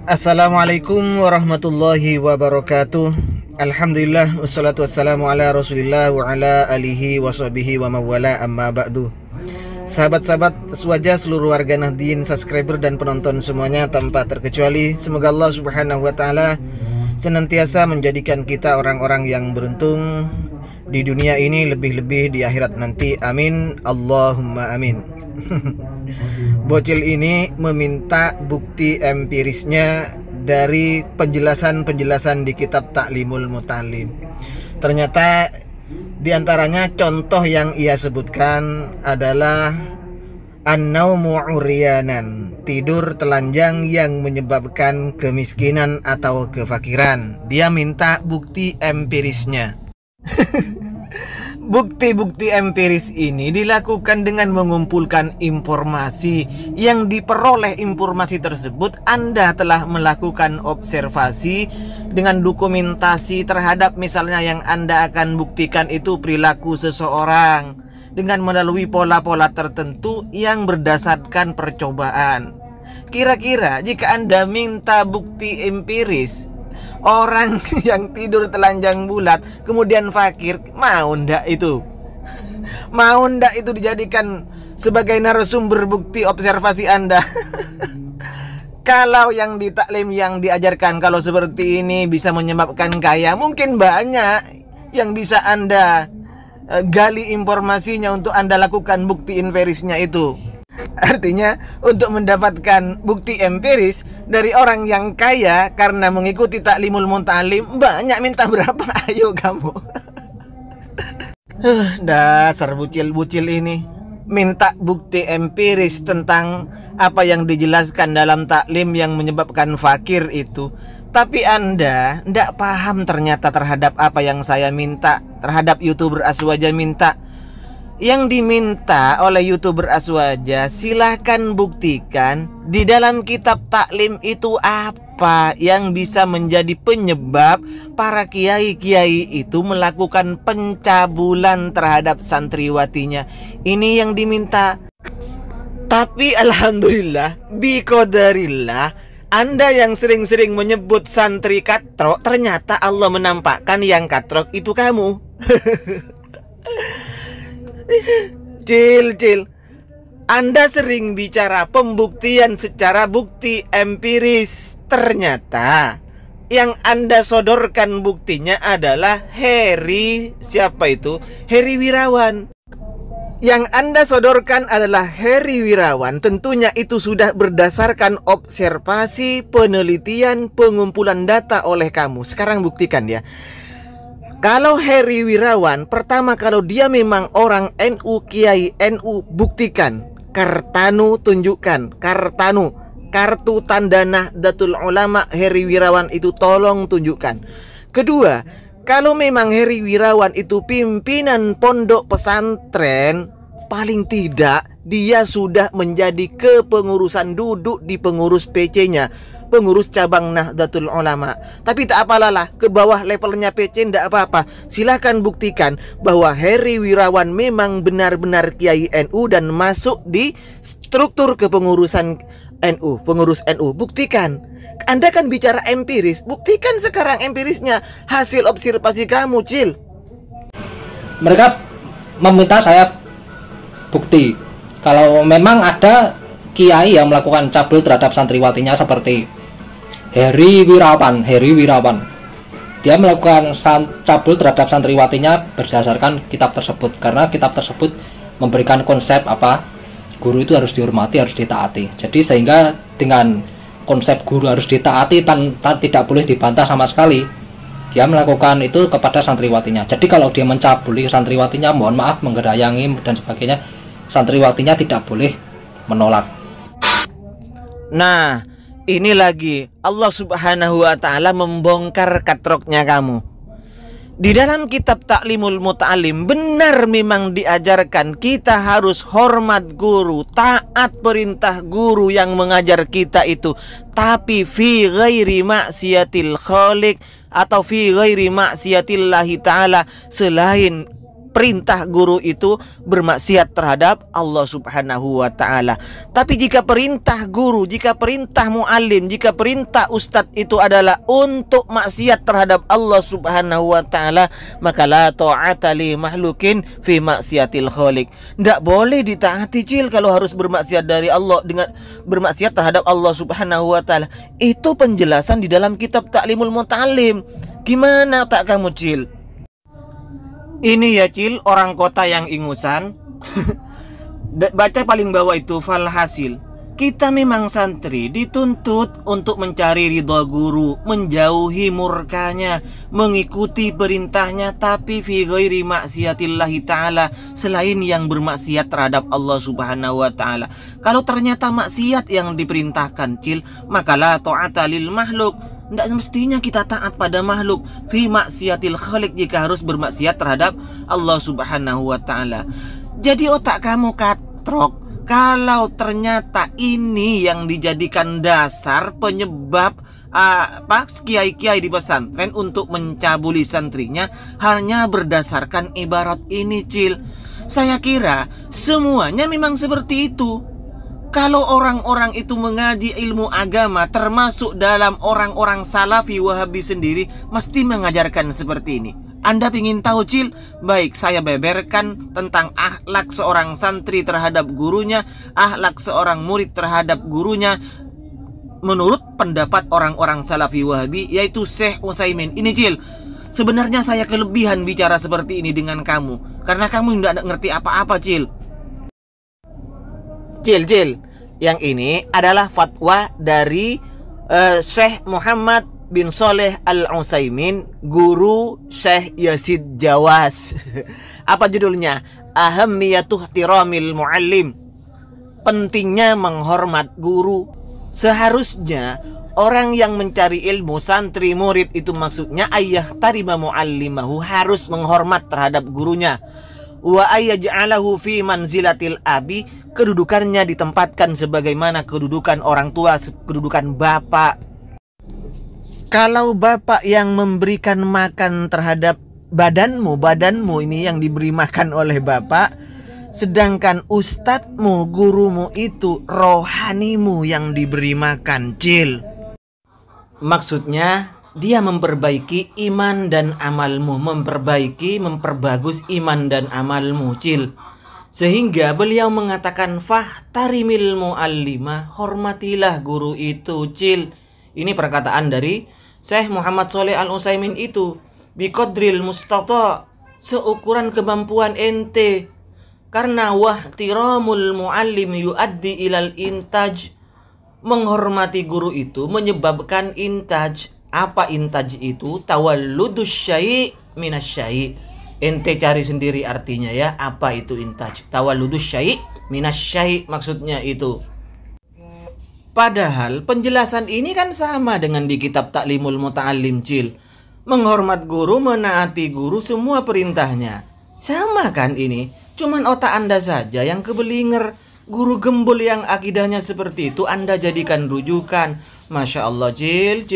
Assalamualaikum warahmatullahi wabarakatuh. Alhamdulillah wassalatu wassalamu ala Rasulillah wa ala alihi wa sahbihi wa mawala amma ba'du. Sahabat-sahabat sewaja, seluruh warga Nahdien, subscriber dan penonton semuanya tanpa terkecuali, semoga Allah Subhanahu wa taala senantiasa menjadikan kita orang-orang yang beruntung di dunia ini, lebih-lebih di akhirat nanti. Amin, Allahumma amin. Bocil ini meminta bukti empirisnya dari penjelasan-penjelasan di kitab Ta'limul Muta'allim. Ternyata diantaranya contoh yang ia sebutkan adalah an-naumu uryanan, tidur telanjang yang menyebabkan kemiskinan atau kefakiran. Dia minta bukti empirisnya. Bukti-bukti empiris ini dilakukan dengan mengumpulkan informasi. Yang diperoleh informasi tersebut, Anda telah melakukan observasi dengan dokumentasi terhadap misalnya yang Anda akan buktikan itu perilaku seseorang dengan melalui pola-pola tertentu yang berdasarkan percobaan. Kira-kira jika Anda minta bukti empiris orang yang tidur telanjang bulat kemudian fakir, mau ndak itu? Mau ndak itu dijadikan sebagai narasumber bukti observasi Anda? Kalau yang di taklim yang diajarkan kalau seperti ini bisa menyebabkan kaya, mungkin banyak yang bisa Anda gali informasinya untuk Anda lakukan bukti empirisnya itu. Artinya untuk mendapatkan bukti empiris dari orang yang kaya karena mengikuti Ta'limul Muta'allim, banyak minta berapa? Ayo kamu. Dasar bucil-bucil ini minta bukti empiris tentang apa yang dijelaskan dalam taklim yang menyebabkan fakir itu. Tapi Anda ndak paham ternyata terhadap apa yang saya minta, terhadap YouTuber Aswaja minta. Yang diminta oleh YouTuber Aswaja, silahkan buktikan di dalam kitab taklim itu apa yang bisa menjadi penyebab para kiai-kiai itu melakukan pencabulan terhadap santriwatinya. Ini yang diminta. Tapi alhamdulillah, biqadarillah, Anda yang sering-sering menyebut santri katrok, ternyata Allah menampakkan yang katrok itu kamu. Cil, Anda sering bicara pembuktian secara bukti empiris. Ternyata yang Anda sodorkan buktinya adalah Heri, siapa itu? Heri Wirawan. Yang Anda sodorkan adalah Heri Wirawan. Tentunya itu sudah berdasarkan observasi, penelitian, pengumpulan data oleh kamu. Sekarang buktikan ya. Kalau Heri Wirawan, pertama kalau dia memang orang NU, Kiai NU, buktikan. Kartanu tunjukkan, Kartanu, kartu tanda Nahdlatul Ulama Heri Wirawan itu tolong tunjukkan. Kedua, kalau memang Heri Wirawan itu pimpinan pondok pesantren, paling tidak dia sudah menjadi kepengurusan, duduk di pengurus PC-nya, pengurus cabang Nahdlatul Ulama. Tapi tak apalah, ke bawah levelnya PC ndak apa-apa. Silakan buktikan bahwa Heri Wirawan memang benar-benar Kiai NU dan masuk di struktur kepengurusan NU, pengurus NU. Buktikan. Anda kan bicara empiris, buktikan sekarang empirisnya, hasil observasi kamu, Cil. Mereka meminta saya bukti kalau memang ada kiai yang melakukan cabul terhadap santriwatinya seperti Heri Wirawan. Dia melakukan cabul terhadap santriwatinya berdasarkan kitab tersebut, karena kitab tersebut memberikan konsep apa guru itu harus dihormati, harus ditaati. Jadi sehingga dengan konsep guru harus ditaati dan tidak boleh dibantah sama sekali, dia melakukan itu kepada santriwatinya. Jadi kalau dia mencabuli santriwatinya, mohon maaf, menggerayangi dan sebagainya, santriwatinya tidak boleh menolak. Nah, ini lagi Allah Subhanahu wa taala membongkar katroknya kamu. Di dalam kitab Ta'limul Muta'allim benar memang diajarkan kita harus hormat guru, taat perintah guru yang mengajar kita itu, tapi fi ghairi maksiatil khaliq atau fi ghairi maksiatillahi ta'ala, selain perintah guru itu bermaksiat terhadap Allah Subhanahu wa ta'ala. Tapi jika perintah guru, jika perintah muallim, jika perintah ustadz itu adalah untuk maksiat terhadap Allah Subhanahu wa ta'ala, maka la ta'ata li mahlukin fi maksiatil khaliq. Nggak boleh ditaati, Cil, kalau harus bermaksiat dari Allah, dengan bermaksiat terhadap Allah Subhanahu wa ta'ala. Itu penjelasan di dalam kitab Ta'limul Muta'allim. Gimana tak kamu, Cil? Ini ya, Cil, orang kota yang ingusan. Baca paling bawah itu, falhasil, kita memang santri dituntut untuk mencari ridha guru, menjauhi murkanya, mengikuti perintahnya, tapi fi ghairi maksiatillahi ta'ala, selain yang bermaksiat terhadap Allah Subhanahu wa ta'ala. Kalau ternyata maksiat yang diperintahkan, Cil, maka la ta'ata lil makhluk. Tidak semestinya kita taat pada makhluk fi maksiatil khaliq jika harus bermaksiat terhadap Allah Subhanahu wa ta'ala. Jadi otak kamu katrok kalau ternyata ini yang dijadikan dasar penyebab kiai-kiai di pesantren untuk mencabuli santrinya hanya berdasarkan ibarat ini, Cil. Saya kira semuanya memang seperti itu. Kalau orang-orang itu mengaji ilmu agama, termasuk dalam orang-orang salafi wahabi sendiri, mesti mengajarkan seperti ini. Anda ingin tahu, Cil? Baik, saya beberkan tentang akhlak seorang santri terhadap gurunya, akhlak seorang murid terhadap gurunya, menurut pendapat orang-orang salafi wahabi, yaitu Syekh Utsaimin. Ini, Cil, sebenarnya saya kelebihan bicara seperti ini dengan kamu, karena kamu tidak ngerti apa-apa, Cil. Cil, yang ini adalah fatwa dari Syekh Muhammad bin Shalih Al-Utsaimin, guru Syekh Yazid Jawas. Apa judulnya? Ahammiyatuh ihtiramil muallim. Pentingnya menghormat guru. Seharusnya orang yang mencari ilmu, santri murid itu maksudnya ayah tarima muallimahu, harus menghormat terhadap gurunya. Wa ayyaj'alahu fi manzilatil abi, kedudukannya ditempatkan sebagaimana kedudukan orang tua, kedudukan bapak. Kalau bapak yang memberikan makan terhadap badanmu ini yang diberi makan oleh bapak, sedangkan ustadzmu, gurumu itu rohanimu yang diberi makan, Cil. Maksudnya dia memperbaiki iman dan amalmu, memperbagus iman dan amalmu, Cil. Sehingga beliau mengatakan fahtarimil muallima, hormatilah guru itu, Cil. Ini perkataan dari Syekh Muhammad Shalih Al-Utsaimin itu. Biqadril mustata', seukuran kemampuan ente. Karena wahtiramul muallim yuaddi ilal intaj, menghormati guru itu menyebabkan intaj. Apa intaj itu? Tawalludus syai' minas syai'. Ente cari sendiri artinya ya. Apa itu intaj? Tawalludus syai' minas syai', maksudnya itu. Padahal penjelasan ini kan sama dengan di kitab Ta'limul Muta'allim, Cil. Menghormat guru, menaati guru, semua perintahnya sama kan ini. Cuman otak Anda saja yang kebelinger. Guru gembul yang akidahnya seperti itu Anda jadikan rujukan. Masya Allah, Cil.